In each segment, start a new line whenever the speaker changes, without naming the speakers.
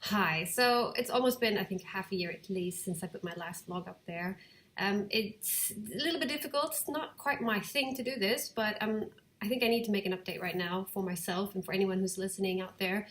Hi. So it's almost been, I think, half a year at least since I put my last vlog up there. It's a little bit difficult. It's not quite my thing to do this, but I think I need to make an update right now for myself and for anyone who's listening out there.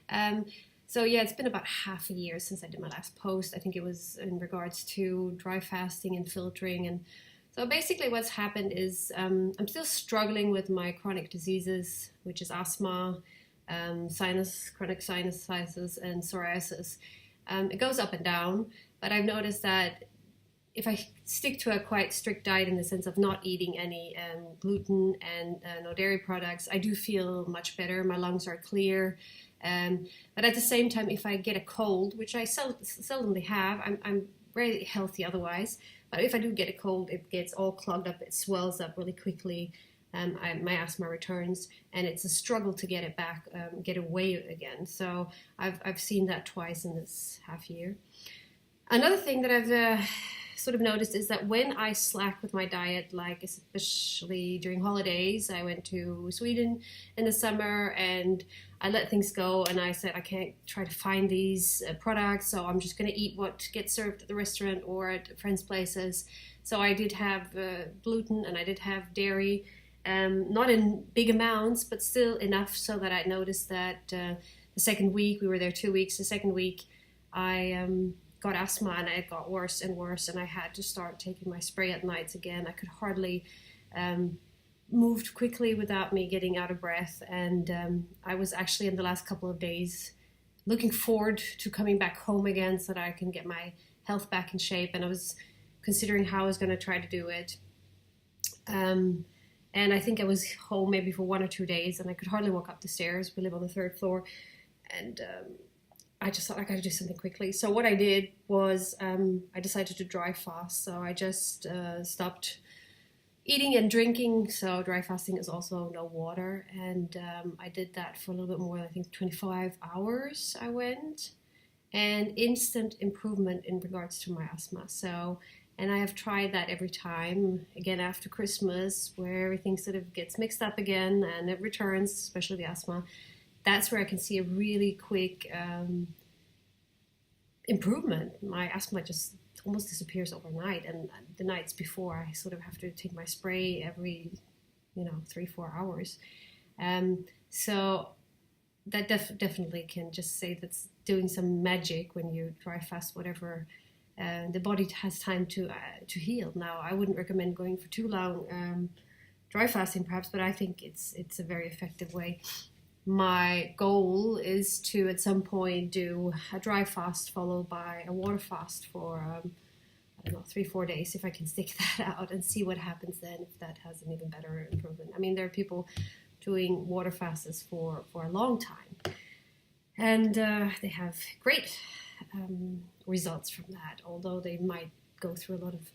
Um, so yeah, it's been about half a year since I did my last post. I think it was in regards to dry fasting and filtering. And so basically what's happened is I'm still struggling with my chronic diseases, which is asthma, chronic sinusitis, and psoriasis. It goes up and down, but I've noticed that if I stick to a quite strict diet in the sense of not eating any gluten and no dairy products, I do feel much better. My lungs are clear. But at the same time, if I get a cold, which I seldomly have, I'm very healthy otherwise. But if I do get a cold, it gets all clogged up. It swells up really quickly. My asthma returns, and it's a struggle to get it back, get away again. So I've seen that twice in this half year. Another thing that I've sort of noticed is that when I slack with my diet, like especially during holidays, I went to Sweden in the summer and I let things go and I said I can't try to find these products, so I'm just going to eat what gets served at the restaurant or at friends' places. So I did have gluten and I did have dairy, not in big amounts, but still enough so that I noticed that the second week, we were there 2 weeks, the second week I got asthma and it got worse and worse and I had to start taking my spray at nights again. I could hardly move quickly without me getting out of breath, and I was actually in the last couple of days looking forward to coming back home again so that I can get my health back in shape, and I was considering how I was going to try to do it. And I think I was home maybe for 1 or 2 days and I could hardly walk up the stairs. We live on the third floor, and I just thought I got to do something quickly. So what I did was I decided to dry fast. So I just stopped eating and drinking. So dry fasting is also no water. And I did that for a little bit more, I think 25 hours I went. And instant improvement in regards to my asthma. So, and I have tried that every time, again after Christmas, where everything sort of gets mixed up again and it returns, especially the asthma. That's where I can see a really quick improvement. My asthma just almost disappears overnight, and the nights before I sort of have to take my spray every 3-4 hours. So that definitely can just say that's doing some magic when you dry fast whatever. The body has time to heal. Now I wouldn't recommend going for too long dry fasting perhaps, but I think it's a very effective way. My goal is to at some point do a dry fast followed by a water fast for I don't know, 3-4 days, if I can stick that out and see what happens then, if that has an even better improvement. I mean, there are people doing water fasts for a long time, and they have great results from that, although they might go through a lot of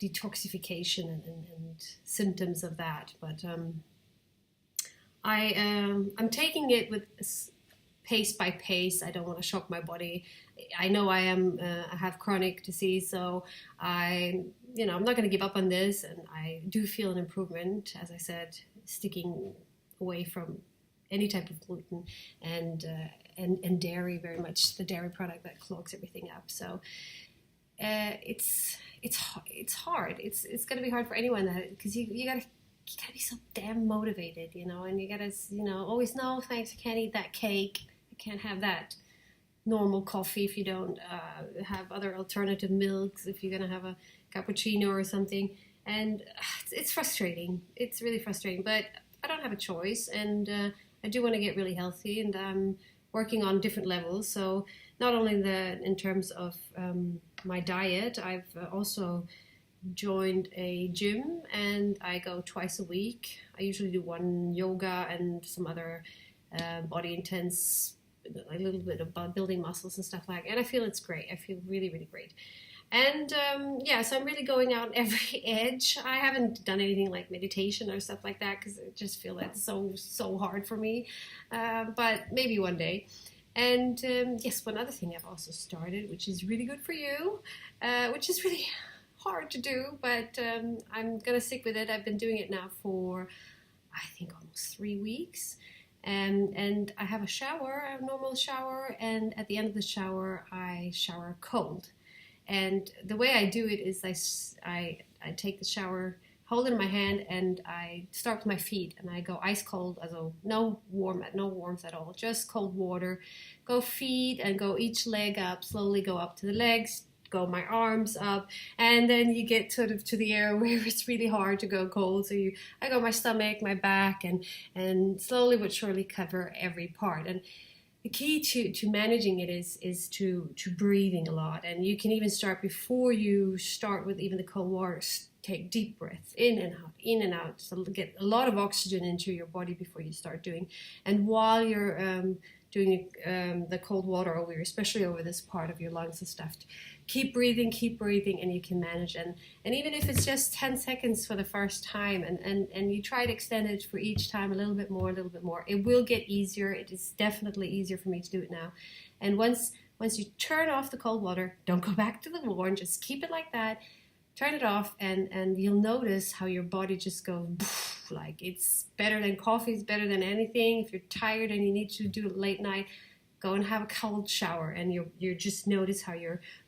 detoxification and symptoms of that. But I'm taking it with pace by pace. I don't want to shock my body. I know I have chronic disease, so I'm not going to give up on this, and I do feel an improvement, as I said, sticking away from any type of gluten and dairy, very much the dairy product that clogs everything up. So it's hard. It's going to be hard for anyone, because you gotta be so damn motivated, and you gotta always, no thanks, I can't eat that cake, I can't have that normal coffee if you don't have other alternative milks, if you're gonna have a cappuccino or something. And it's frustrating. It's really frustrating, but I don't have a choice, and I do want to get really healthy, and I'm working on different levels. So not only in terms of my diet, I've also joined a gym and I go twice a week. I usually do one yoga and some other body intense, a little bit about building muscles and stuff like that. And I feel it's great. I feel really, really great. And so I'm really going out every edge. I haven't done anything like meditation or stuff like that because I just feel that's so hard for me. But maybe one day. And yes, one other thing I've also started, which is really good for you, which is really hard to do, but I'm going to stick with it. I've been doing it now for, I think, almost 3 weeks. And I have a shower, a normal shower, and at the end of the shower, I shower cold. And the way I do it is I take the shower, hold it in my hand, and I start with my feet, and I go ice cold, also no warmth at all, just cold water. Go feet and go each leg up, slowly go up to the legs, go my arms up, and then you get sort of to the area where it's really hard to go cold. So I go my stomach, my back, and slowly but surely cover every part. And the key to managing it is to breathing a lot. And you can even start before you start with even the cold water. Take deep breaths in and out, so get a lot of oxygen into your body before you start doing. And while you're doing the cold water especially over this part of your lungs and stuff, keep breathing, and you can manage. And even if it's just 10 seconds for the first time, and you try to extend it for each time a little bit more, it will get easier. It is definitely easier for me to do it now. And once you turn off the cold water, don't go back to the warm, just keep it like that. Turn it off, and you'll notice how your body just goes like it's better than coffee, it's better than anything. If you're tired and you need to do it late night, go and have a cold shower, and you just notice how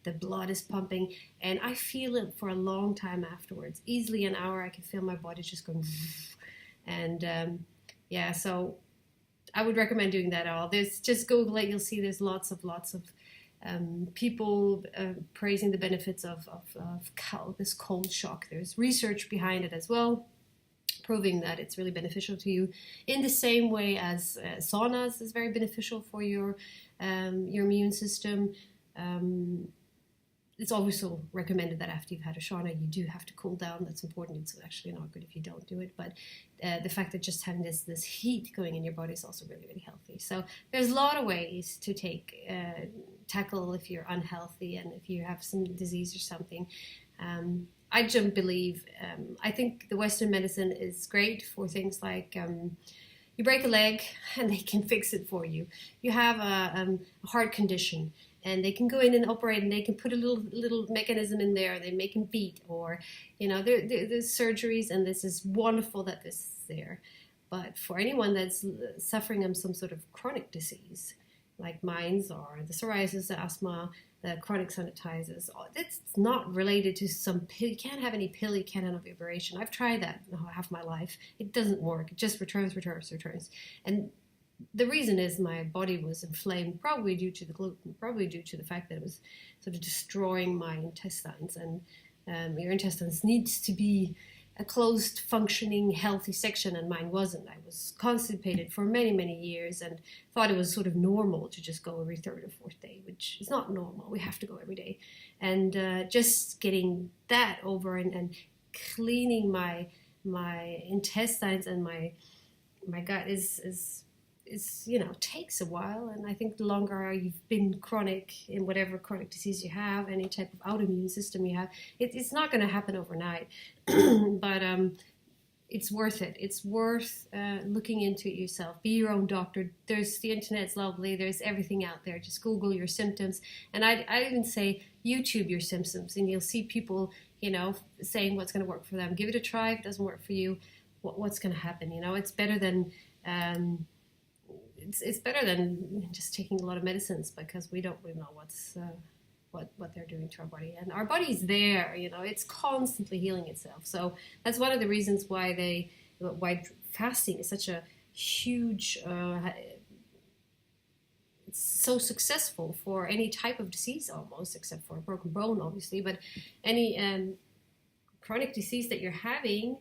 the blood is pumping. And I feel it for a long time afterwards. Easily an hour, I can feel my body just going. And so I would recommend doing that all. Just Google it, you'll see there's lots of people praising the benefits of this cold shock. There's research behind it as well, proving that it's really beneficial to you in the same way as saunas is very beneficial for your immune system. It's also recommended that after you've had a sauna, you do have to cool down. That's important. It's actually not good if you don't do it. But the fact that just having this heat going in your body is also really, really healthy. So there's a lot of ways to tackle if you're unhealthy and if you have some disease or something. I don't believe, I think the Western medicine is great for things like you break a leg and they can fix it for you. You have a heart condition, and they can go in and operate, and they can put a little mechanism in there. They make them beat, or there's surgeries, and this is wonderful that this is there. But for anyone that's suffering from some sort of chronic disease, like mine's are the psoriasis, the asthma, the chronic sinusitis, it's not related to some pill. You can't have any pill. You can't have no vibration. I've tried that half my life. It doesn't work. It just returns. And the reason is my body was inflamed, probably due to the gluten, probably due to the fact that it was sort of destroying my intestines. And your intestines needs to be a closed, functioning, healthy section, and mine wasn't. I was constipated for many, many years and thought it was sort of normal to just go every third or fourth day, which is not normal. We have to go every day. And just getting that over and cleaning my intestines and my gut is takes a while. And I think the longer you've been chronic in whatever chronic disease you have, any type of autoimmune system you have, it's not going to happen overnight. But it's worth it. It's worth looking into it yourself. Be your own doctor. There's the internet's lovely. There's everything out there. Just Google your symptoms. And I even say YouTube your symptoms, and you'll see people, saying what's going to work for them. Give it a try. If it doesn't work for you, what's going to happen? It's better than it's better than just taking a lot of medicines, because we don't really know what they're doing to our body. And our body's there, it's constantly healing itself. So that's one of the reasons why fasting is such a huge, it's so successful for any type of disease almost, except for a broken bone, obviously. But any chronic disease that you're having,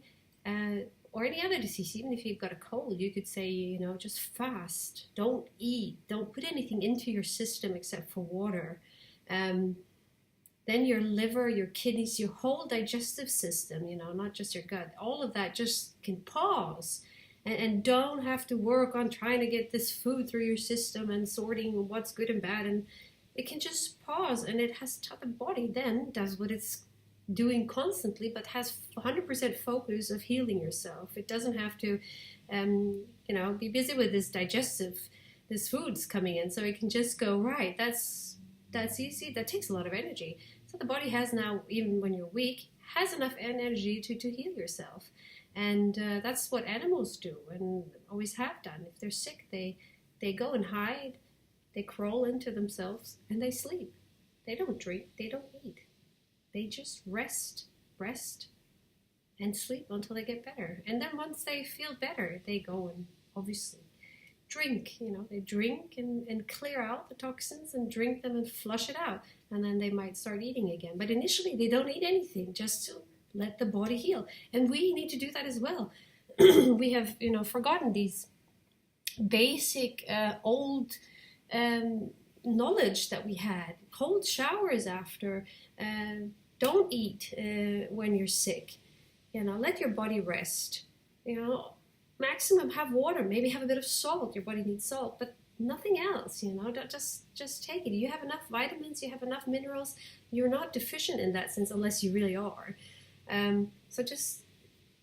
or any other disease, even if you've got a cold, you could say, just fast. Don't eat. Don't put anything into your system except for water. Then your liver, your kidneys, your whole digestive system, not just your gut, all of that just can pause and don't have to work on trying to get this food through your system and sorting what's good and bad. And it can just pause, and the body then does what it's doing constantly, but has 100% focus of healing yourself. It doesn't have to, be busy with this food's coming in. So it can just go, right, that's easy. That takes a lot of energy. So the body has now, even when you're weak, has enough energy to heal yourself. And that's what animals do and always have done. If they're sick, they go and hide, they crawl into themselves, and they sleep. They don't drink, they don't eat. They just rest, and sleep until they get better. And then once they feel better, they go and obviously drink. They drink and clear out the toxins and drink them and flush it out. And then they might start eating again. But initially, they don't eat anything just to let the body heal. And we need to do that as well. We have, forgotten these basic old knowledge that we had. Cold showers after. Don't eat when you're sick. Let your body rest. Maximum have water. Maybe have a bit of salt. Your body needs salt, but nothing else. Just take it. You have enough vitamins. You have enough minerals. You're not deficient in that sense unless you really are. So just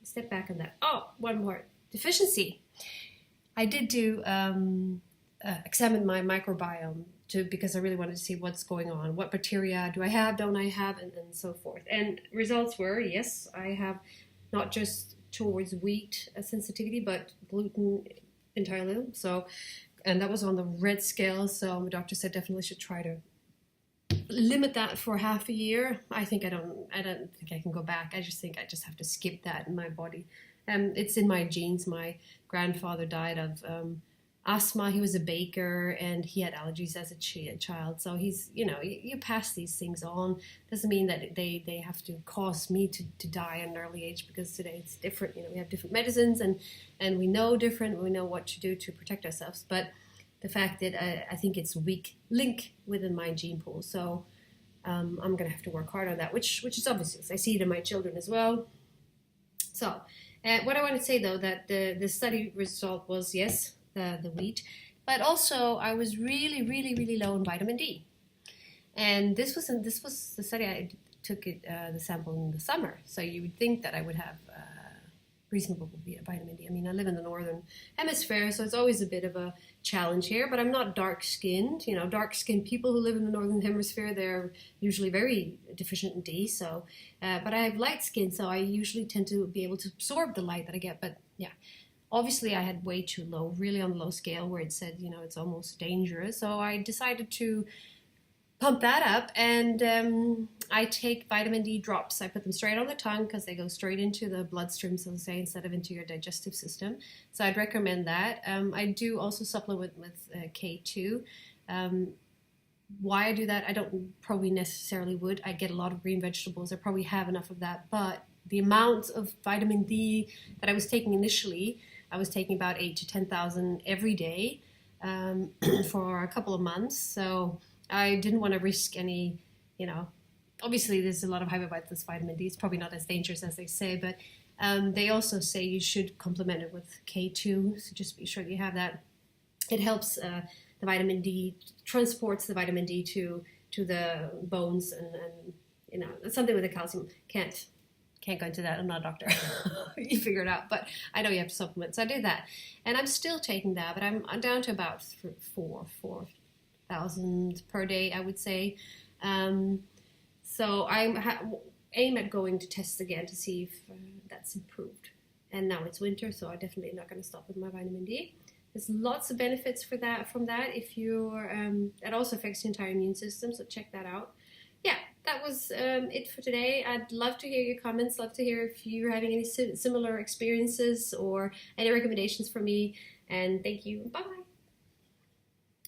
step back on that. Oh, one more deficiency. I did do examine my microbiome because I really wanted to see what's going on. What bacteria do I have, don't I have, and so forth. And results were, yes, I have not just towards wheat sensitivity, but gluten entirely. So, and that was on the red scale. So my doctor said definitely should try to limit that for half a year. I don't think I can go back. I just think I just have to skip that in my body. It's in my genes. My grandfather died of asthma. He was a baker and he had allergies as a child. So he's, you pass these things on. Doesn't mean that they have to cause me to die at an early age, because today it's different. We have different medicines and we know different. We know what to do to protect ourselves. But the fact that I think it's a weak link within my gene pool. So I'm going to have to work hard on that, which is obvious. I see it in my children as well. So what I want to say, though, that the study result was, yes, the wheat, but also I was really, really, really low in vitamin D. And this was the study I took the sample in the summer. So you would think that I would have reasonable vitamin D. I mean, I live in the northern hemisphere, so it's always a bit of a challenge here, but I'm not dark-skinned. Dark-skinned people who live in the northern hemisphere, they're usually very deficient in D. So, but I have light skin, so I usually tend to be able to absorb the light that I get. But yeah, obviously I had way too low, really on the low scale, where it said, it's almost dangerous. So I decided to pump that up, and I take vitamin D drops. I put them straight on the tongue because they go straight into the bloodstream, so to say, instead of into your digestive system. So I'd recommend that. I do also supplement with K2. Why I do that, I don't probably necessarily would. I get a lot of green vegetables. I probably have enough of that, but the amount of vitamin D that I was taking initially, I was taking about 8 to 10,000 every day for a couple of months. So I didn't want to risk any, obviously there's a lot of hype about this vitamin D. It's probably not as dangerous as they say, but they also say you should complement it with K2. So just be sure that you have that. It helps the vitamin D, transports the vitamin D to the bones, and it's something with the calcium. Can't go into that. I'm not a doctor. You figure it out. But I know you have to supplement. So I did that. And I'm still taking that, but I'm down to about 4,000 per day, I would say. So I aim at going to test again to see if that's improved. And now it's winter, so I'm definitely not going to stop with my vitamin D. There's lots of benefits from that. If you're, it also affects the entire immune system, so check that out. Yeah, that was it for today. I'd love to hear your comments, love to hear if you're having any similar experiences or any recommendations for me. And thank you. Bye.